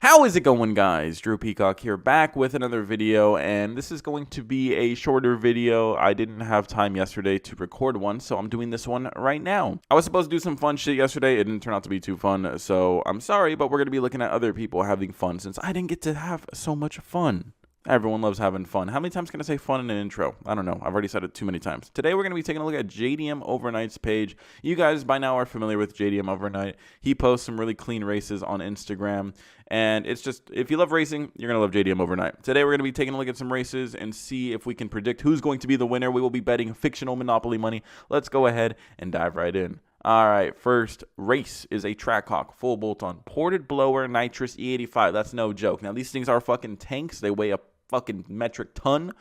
How is it going, guys? Drew Peacock here, back with another video, and this is going to be a shorter video. I didn't have time yesterday to record one, so I'm doing this one right now. I was supposed to do some fun shit yesterday. It didn't turn out to be too fun, so I'm sorry, but we're going to be looking at other people having fun since I didn't get to have so much fun. Everyone loves having fun. How many times can I say fun in an intro? I don't know. I've already said it too many times. Today, we're going to be taking a look at JDM Overnight's page. You guys by now are familiar with JDM Overnight. He posts some really clean races on Instagram. And it's just, if you love racing, you're going to love JDM Overnight. Today, we're going to be taking a look at some races and see if we can predict who's going to be the winner. We will be betting fictional Monopoly money. Let's go ahead and dive right in. All right, first race is a Trackhawk full bolt-on ported blower nitrous E85. That's no joke. Now, these things are fucking tanks. They weigh a fucking metric ton.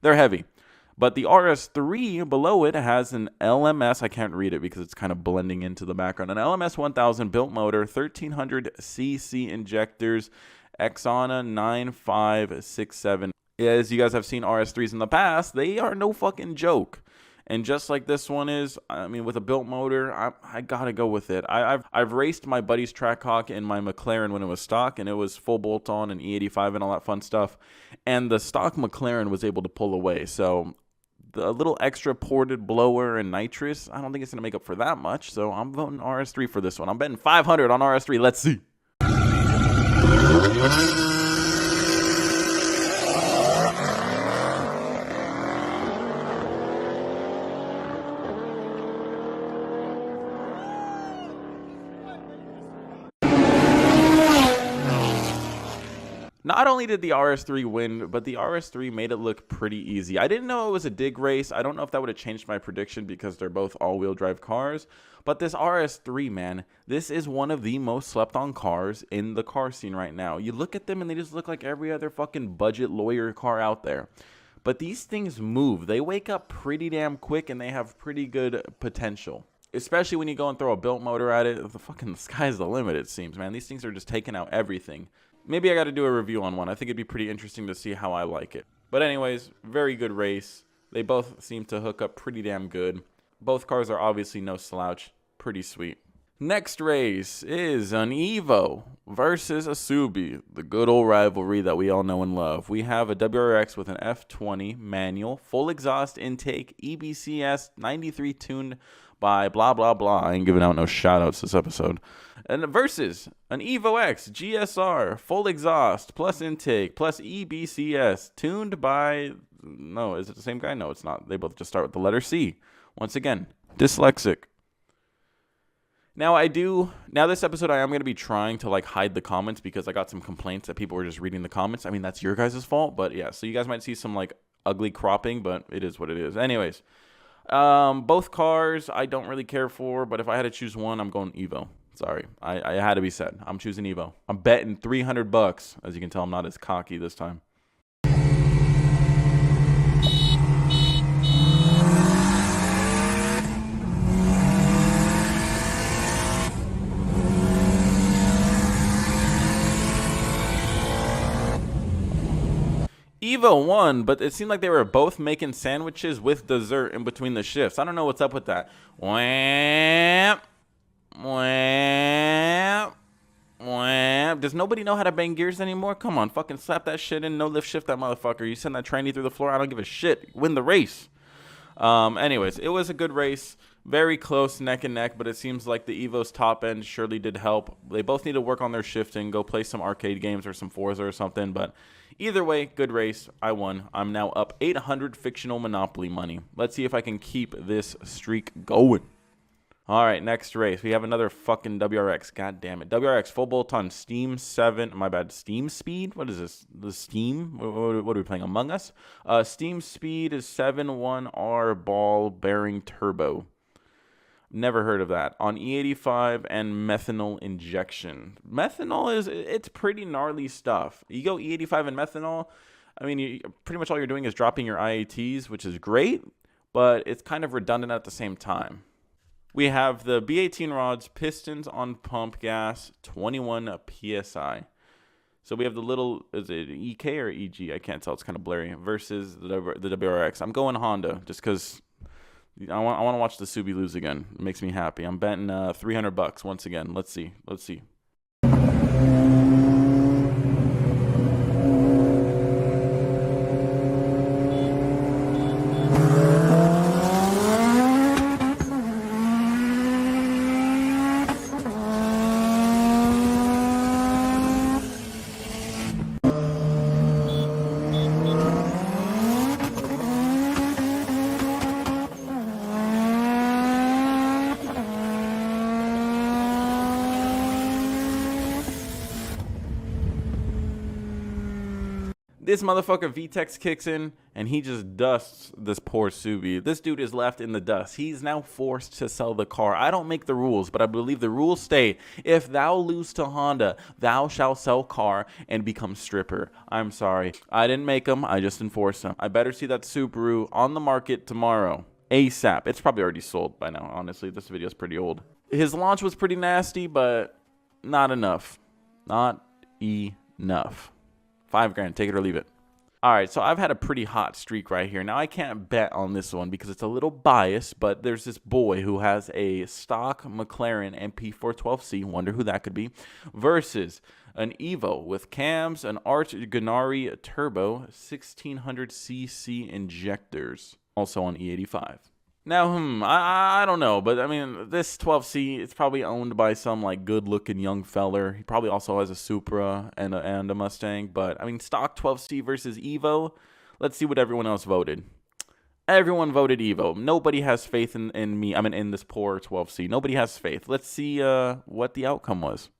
They're heavy. But the RS3 below it has an LMS. I can't read it because it's kind of blending into the background. An LMS 1000 built motor, 1300 cc injectors, Exana 9567. As you guys have seen RS3s in the past, they are no fucking joke. And just like this one is, I mean, with a built motor, I gotta go with it. I've raced my buddy's Trackhawk in my McLaren when it was stock, and it was full bolt-on and E85 and all that fun stuff. And the stock McLaren was able to pull away. So the little extra ported blower and nitrous, I don't think it's gonna make up for that much. So I'm voting RS3 for this one. I'm betting 500 on RS3. Let's see. Not only did the RS3 win, but the RS3 made it look pretty easy. I didn't know it was a dig race. I don't know if that would have changed my prediction because they're both all-wheel drive cars. But this RS3, man, this is one of the most slept-on cars in the car scene right now. You look at them and they just look like every other fucking budget lawyer car out there. But these things move. They wake up pretty damn quick and they have pretty good potential. Especially when you go and throw a built motor at it. The fucking sky's the limit, it seems, man. These things are just taking out everything. Maybe I got to do a review on one. I think it'd be pretty interesting to see how I like it. But anyways, very good race. They both seem to hook up pretty damn good. Both cars are obviously no slouch. Pretty sweet. Next race is an Evo versus Asubi, the good old rivalry that we all know and love. We have a WRX with an F20 manual, full exhaust intake, EBCS 93 tuned by blah, blah, blah. I ain't giving out no shout-outs this episode. And versus an Evo X GSR, full exhaust, plus intake, plus EBCS, tuned by... No, is it the same guy? No, it's not. They both just start with the letter C. Once again, dyslexic. Now this episode I am going to be trying to like hide the comments because I got some complaints that people were just reading the comments. I mean, that's your guys' fault, but yeah, so you guys might see some like ugly cropping, but it is what it is. Anyways, both cars I don't really care for, but if I had to choose one, I'm going Evo. Sorry, I had to be said. I'm choosing Evo. I'm betting $300. As you can tell, I'm not as cocky this time. Evo won, but it seemed like they were both making sandwiches with dessert in between the shifts. I don't know what's up with that. Wham, wham, wham. Does nobody know how to bang gears anymore? Come on, fucking slap that shit in. No lift shift that motherfucker. You send that tranny through the floor. I don't give a shit. Win the race. Anyways, it was a good race. Very close neck and neck, but it seems like the Evo's top end surely did help. They both need to work on their shifting, go play some arcade games or some Forza or something, but either way, good race. I won. I'm now up 800 fictional Monopoly money. Let's see if I can keep this streak going. All right, next race. We have another fucking WRX. God damn it. WRX full bolt-on Steam 7. My bad. Steam Speed? What is this? The Steam? What are we playing? Among Us? Steam Speed is 7.1R ball bearing turbo. Never heard of that. On E85 and methanol injection. Methanol it's pretty gnarly stuff. You go E85 and methanol, I mean, pretty much all you're doing is dropping your IATs, which is great, but it's kind of redundant at the same time. We have the B18 rods, pistons on pump gas, 21 PSI. So we have the little, is it EK or EG? I can't tell. It's kind of blurry. Versus the WRX. I'm going Honda just because I want to watch the Asubi lose again. It makes me happy. I'm betting $300 once again. Let's see. This motherfucker Vetex kicks in, and he just dusts this poor Asubi. This dude is left in the dust. He's now forced to sell the car. I don't make the rules, but I believe the rules state, if thou lose to Honda, thou shalt sell car and become stripper. I'm sorry. I didn't make them. I just enforce them. I better see that Subaru on the market tomorrow. ASAP. It's probably already sold by now, honestly. This video is pretty old. His launch was pretty nasty, but not enough. Not enough. $5 grand, take it or leave it. All right, so I've had a pretty hot streak right here. Now, I can't bet on this one because it's a little biased, but there's this boy who has a stock McLaren MP412C, wonder who that could be, versus an Evo with cams, an Art Ganari turbo, 1600cc injectors, also on E85. Now, I don't know, but I mean, this 12C, it's probably owned by some like good-looking young feller. He probably also has a Supra and a Mustang, but I mean, stock 12C versus Evo. Let's see what everyone else voted. Everyone voted Evo. Nobody has faith in me. I mean, in this poor 12C. Nobody has faith. Let's see what the outcome was.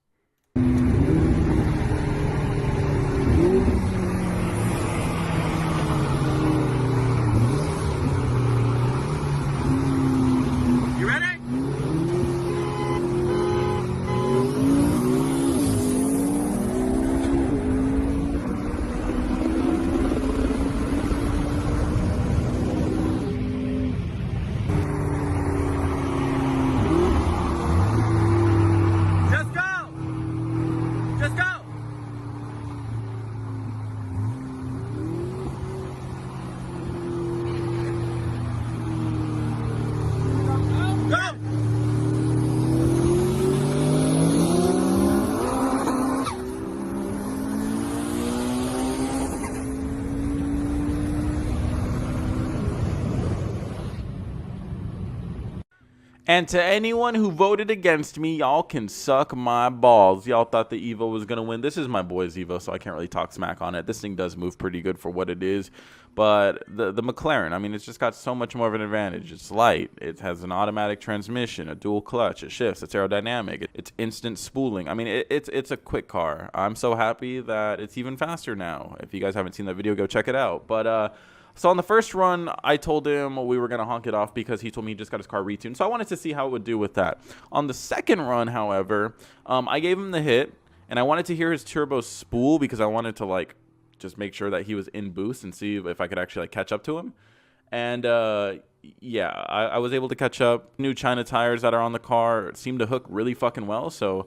And to anyone who voted against me, y'all can suck my balls. Y'all thought the Evo was going to win. This is my boy's Evo, so I can't really talk smack on it. This thing does move pretty good for what it is. But the McLaren, I mean, it's just got so much more of an advantage. It's light. It has an automatic transmission, a dual clutch. It shifts. It's aerodynamic. It's instant spooling. I mean, it's a quick car. I'm so happy that it's even faster now. If you guys haven't seen that video, go check it out. But so on the first run, I told him we were going to honk it off because he told me he just got his car retuned. So I wanted to see how it would do with that. On the second run, however, I gave him the hit, and I wanted to hear his turbo spool because I wanted to, like, just make sure that he was in boost and see if I could actually, like, catch up to him. And, yeah, I was able to catch up. New China tires that are on the car seem to hook really fucking well, so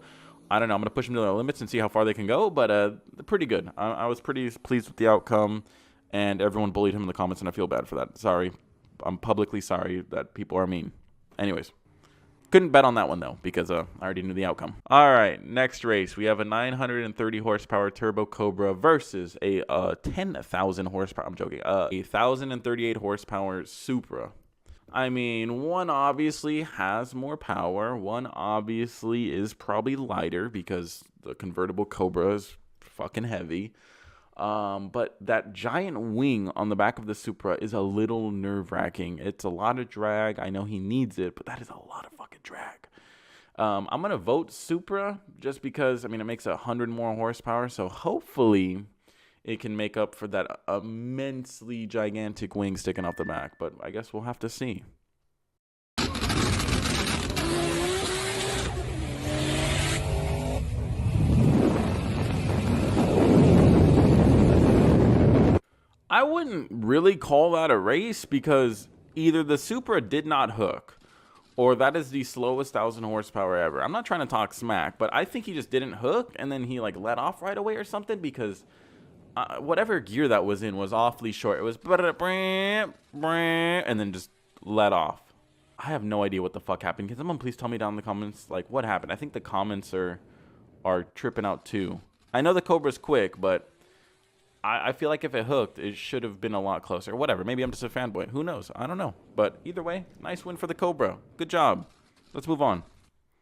I don't know. I'm going to push them to their limits and see how far they can go, but pretty good. I was pretty pleased with the outcome. And everyone bullied him in the comments, and I feel bad for that. Sorry. I'm publicly sorry that people are mean. Anyways. Couldn't bet on that one, though, because I already knew the outcome. All right, next race. We have a 930 horsepower turbo Cobra versus a 10,000 horsepower. I'm joking. A 1,038 horsepower Supra. I mean, one obviously has more power. One obviously is probably lighter because the convertible Cobra is fucking heavy. But that giant wing on the back of the Supra is a little nerve-wracking. It's a lot of drag. I know he needs it, but that is a lot of fucking drag. I'm going to vote Supra just because, I mean, it makes 100 more horsepower. So hopefully it can make up for that immensely gigantic wing sticking off the back. But I guess we'll have to see. I wouldn't really call that a race because either the Supra did not hook or that is the slowest 1,000 horsepower ever. I'm not trying to talk smack, but I think he just didn't hook and then he like let off right away or something because whatever gear that was in was awfully short. It was and then just let off. I have no idea what the fuck happened. Can someone please tell me down in the comments like what happened? I think the comments are tripping out too. I know the Cobra's quick, but I feel like if it hooked, it should have been a lot closer. Whatever. Maybe I'm just a fanboy. Who knows? I don't know. But either way, nice win for the Cobra. Good job. Let's move on.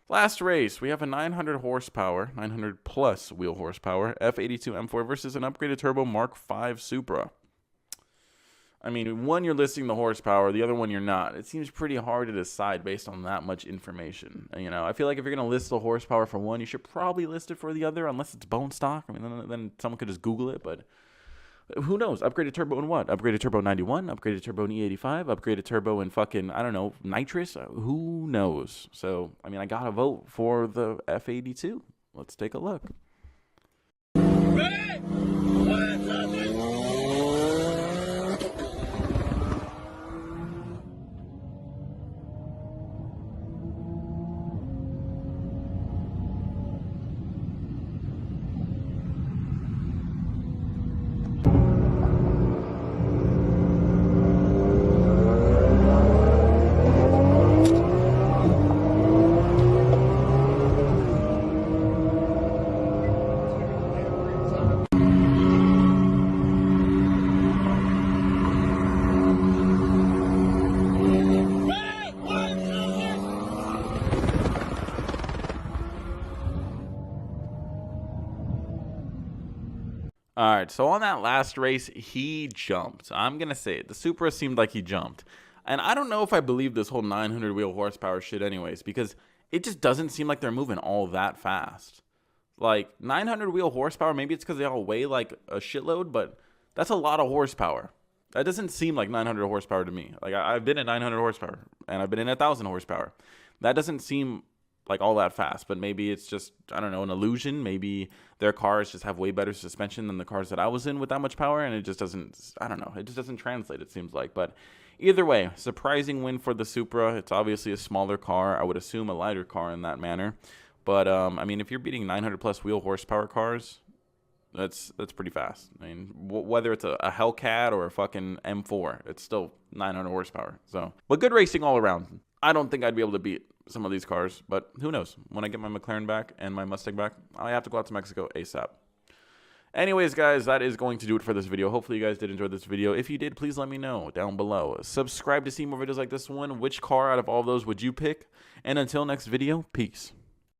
Last race, we have a 900 horsepower, 900 plus wheel horsepower, F82 M4 versus an upgraded turbo Mark V Supra. I mean, one, you're listing the horsepower. The other one, you're not. It seems pretty hard to decide based on that much information. You know, I feel like if you're going to list the horsepower for one, you should probably list it for the other, unless it's bone stock. I mean, then someone could just Google it, but Who knows? Upgraded turbo in what? Upgraded turbo 91, upgraded turbo in E85, upgraded turbo in fucking, I don't know, nitrous? Who knows? So, I mean, I gotta vote for the F82. Let's take a look. All right, so on that last race, he jumped. I'm going to say it. The Supra seemed like he jumped. And I don't know if I believe this whole 900 wheel horsepower shit anyways, because it just doesn't seem like they're moving all that fast. Like, 900 wheel horsepower, maybe it's because they all weigh like a shitload, but that's a lot of horsepower. That doesn't seem like 900 horsepower to me. Like, I've been at 900 horsepower, and I've been in 1,000 horsepower. That doesn't seem like all that fast, but maybe it's just, I don't know, an illusion. Maybe their cars just have way better suspension than the cars that I was in with that much power, and it just doesn't, I don't know, it just doesn't translate, it seems like. But either way, surprising win for the Supra. It's obviously a smaller car. I would assume a lighter car in that manner. But, I mean, if you're beating 900 plus wheel horsepower cars, that's pretty fast. I mean, whether it's a Hellcat or a fucking M4, it's still 900 horsepower. So, but good racing all around. I don't think I'd be able to beat some of these cars, but who knows? When I get my McLaren back and my Mustang back, I have to go out to Mexico ASAP. Anyways, guys, that is going to do it for this video. Hopefully you guys did enjoy this video. If you did, please let me know down below. Subscribe to see more videos like this one. Which car out of all those would you pick? And until next video, peace.